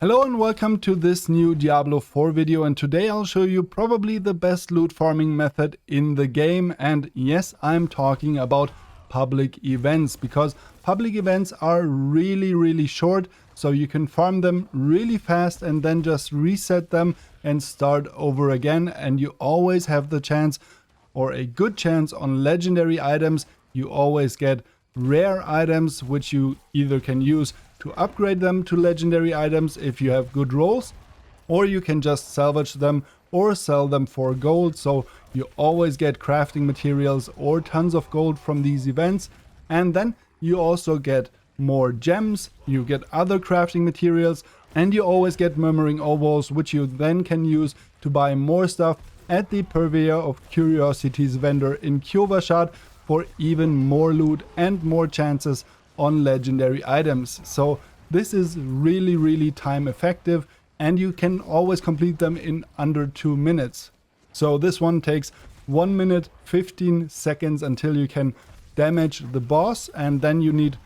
Hello and welcome to this new Diablo 4 video, and today I'll show you probably the best loot farming method in the game. And yes, I'm talking about public events, because public events are really short, so you can farm them really fast and then just reset them and start over again, and you always have the chance, or a good chance, on legendary items. You always get rare items which you either can use to upgrade them to legendary items if you have good rolls, or you can just salvage them or sell them for gold. So you always get crafting materials or tons of gold from these events, and then you also get more gems, you get other crafting materials, and you always get murmuring ovals, which you then can use to buy more stuff at the Purveyor of Curiosities vendor in Kyovashad for even more loot and more chances on legendary items. So this is really time effective, and you can always complete them in under 2 minutes. So this one takes 1 minute 15 seconds until you can damage the boss, and then you need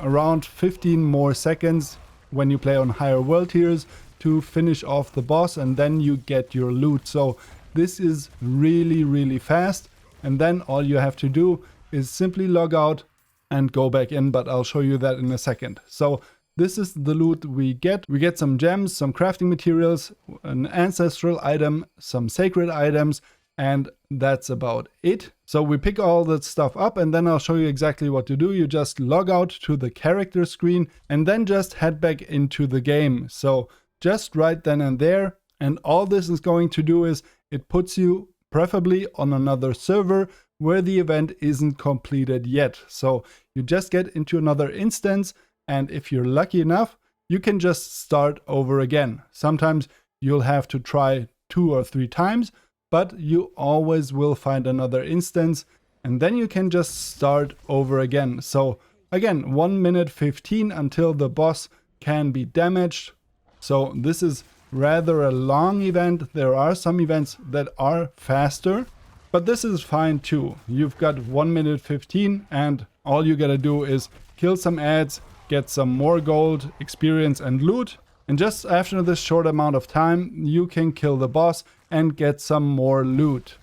around 15 more seconds when you play on higher world tiers to finish off the boss, and then you get your loot. So this is really fast, and then all you have to do is simply log out and go back in, but I'll show you that in a second. So this is the loot we get. We get some gems, some crafting materials, an ancestral item, some sacred items, and that's about it. So we pick all that stuff up, and then I'll show you exactly what to do. You just log out to the character screen and then just head back into the game. So just right then and there, and all this is going to do is it puts you preferably on another server where the event isn't completed yet. So you just get into another instance, and if you're lucky enough, you can just start over again. Sometimes you'll have to try 2 or 3 times, but you always will find another instance, and then you can just start over again. So again, 1 minute 15 until the boss can be damaged. So this is rather a long event. There are some events that are faster, but this is fine too. You've got 1 minute 15, and all you gotta do is kill some ads, get some more gold, experience and loot. And just after this short amount of time, you can kill the boss and get some more loot.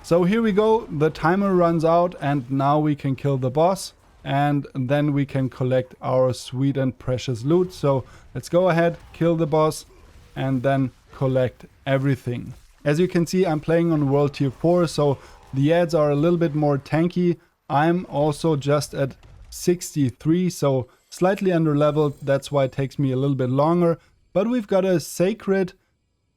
So here we go, the timer runs out, and now we can kill the boss, and then we can collect our sweet and precious loot. So let's go ahead, kill the boss, and then collect everything. As you can see, I'm playing on World Tier 4, so the ads are a little bit more tanky. I'm also just at 63, so slightly under leveled. That's why it takes me a little bit longer. But we've got a sacred,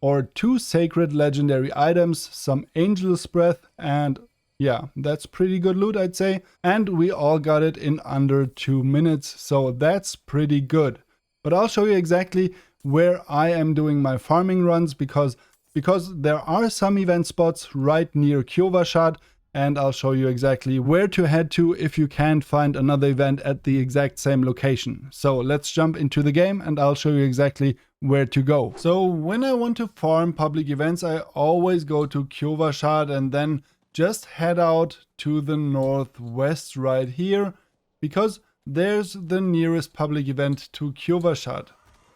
or 2 sacred legendary items, some Angel's Breath, and yeah, that's pretty good loot, I'd say. And we all got it in under 2 minutes, so that's pretty good. But I'll show you exactly where I am doing my farming runs, because there are some event spots right near Kyovashad, and I'll show you exactly where to head to if you can't find another event at the exact same location. So let's jump into the game, and I'll show you exactly where to go. So when I want to farm public events, I always go to Kyovashad and then just head out to the northwest right here, because there's the nearest public event to Kyovashad.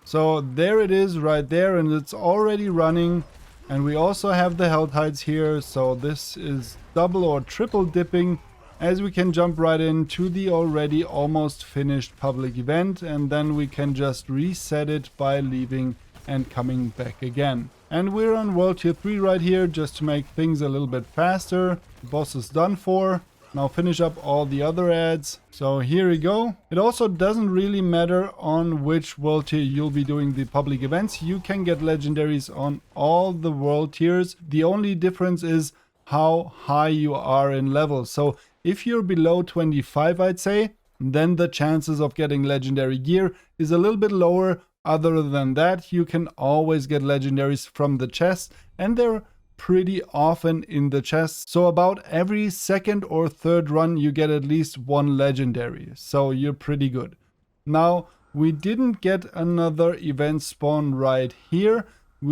So there it is right there, and it's already running. And we also have the hell tides here, so this is double or triple dipping, as we can jump right into the already almost finished public event, and then we can just reset it by leaving and coming back again. And we're on World Tier 3 right here, just to make things a little bit faster. The boss is done for. Now finish up all the other ads. So here we go. It also doesn't really matter on which world tier you'll be doing the public events. You can get legendaries on all the world tiers. The only difference is how high you are in level. So if you're below 25, I'd say, then the chances of getting legendary gear is a little bit lower. Other than that, you can always get legendaries from the chest, and they're pretty often in the chest. So about every second or third run you get at least 1 legendary, so you're pretty good. Now we didn't get another event spawn right here,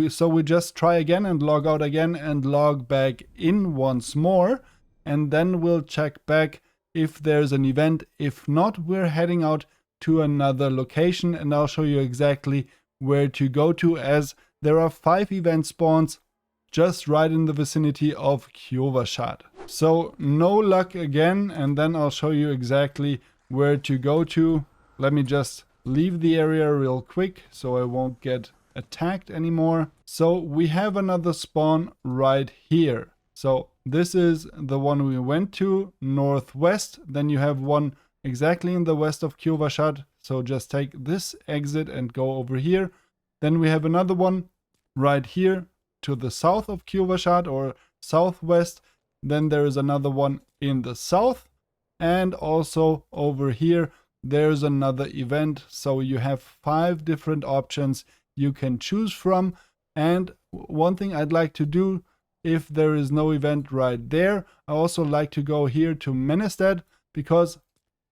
so we just try again and log out again and log back in once more, and then we'll check back if there's an event. If not, we're heading out to another location, and I'll show you exactly where to go to, as there are 5 event spawns just right in the vicinity of Kyovashad. So no luck again, and then I'll show you exactly where to go to. Let me just leave the area real quick so I won't get attacked anymore. So we have another spawn right here. So this is the one we went to, northwest. Then you have one exactly in the west of Kyovashad. So just take this exit and go over here. Then we have another one right here to the south of Kyovashad, or southwest. Then there is another one in the south, and also over here there's another event. So you have 5 different options you can choose from. And one thing I'd like to do, if there is no event right there, I also like to go here to Menestad, because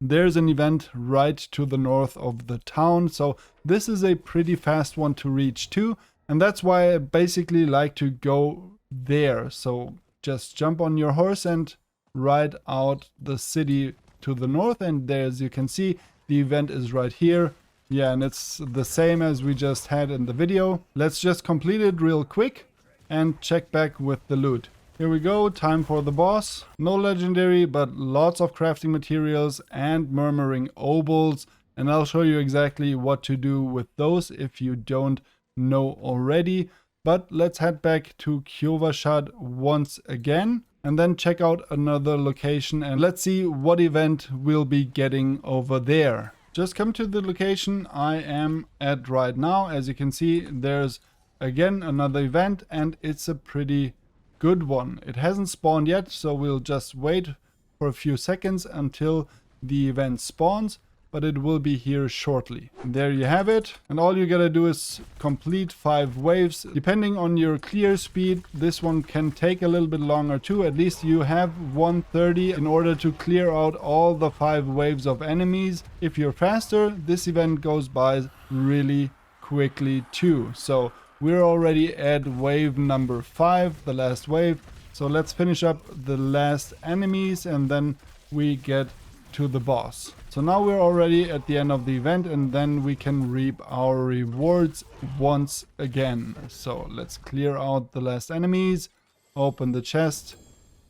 there's an event right to the north of the town. So this is a pretty fast one to reach too, and that's why I basically like to go there. So just jump on your horse and ride out the city to the north, and there, as you can see, the event is right here. Yeah, and it's the same as we just had in the video. Let's just complete it real quick and check back with the loot. Here we go, time for the boss. No legendary, but lots of crafting materials and murmuring obols, and I'll show you exactly what to do with those if you don't know already. But let's head back to Kyovashad once again and then check out another location, and let's see what event we'll be getting over there. Just come to the location I am at right now. As you can see, there's again another event, and it's a pretty good one. It hasn't spawned yet, so we'll just wait for a few seconds until the event spawns, but it will be here shortly. There you have it, and all you gotta do is complete 5 waves. Depending on your clear speed, this one can take a little bit longer too. At least you have 130 in order to clear out all the 5 waves of enemies. If you're faster, this event goes by really quickly too. So we're already at wave number 5, the last wave. So let's finish up the last enemies and then we get to the boss. So now we're already at the end of the event, and then we can reap our rewards once again. So let's clear out the last enemies, open the chest,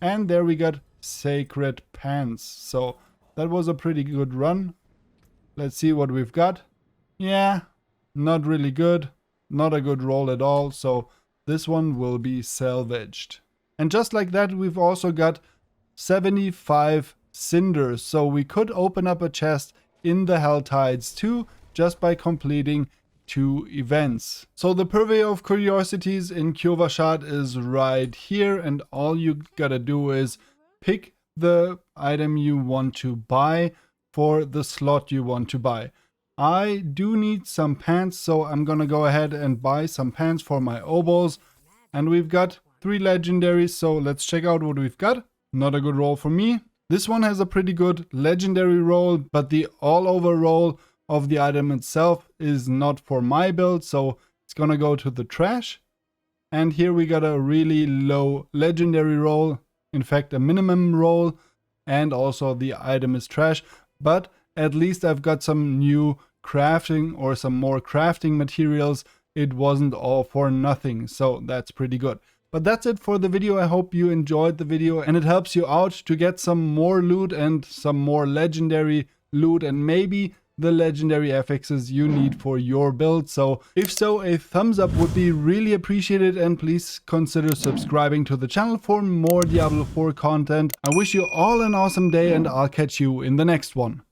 and there we got sacred pants. So that was a pretty good run. Let's see what we've got. Yeah, not really good. Not a good roll at all, so this one will be salvaged. And just like that, we've also got 75 cinders, so we could open up a chest in the Hell Tides too, just by completing 2 events. So the purvey of curiosities in Kyovashad is right here, and all you gotta do is pick the item you want to buy for the slot you want to buy. I do need some pants, so I'm gonna go ahead and buy some pants for my obols. And we've got 3 legendaries, so let's check out what we've got. Not a good roll for me. This one has a pretty good legendary roll, but the all-over roll of the item itself is not for my build, so it's gonna go to the trash. And here we got a really low legendary roll, in fact a minimum roll, and also the item is trash, but at least I've got some new crafting or some more crafting materials. It wasn't all for nothing, so that's pretty good. But that's it for the video. I hope you enjoyed the video and it helps you out to get some more loot and some more legendary loot and maybe the legendary affixes you need for your build. So if so, a thumbs up would be really appreciated, and please consider subscribing to the channel for more Diablo 4 content. I wish you all an awesome day and I'll catch you in the next one.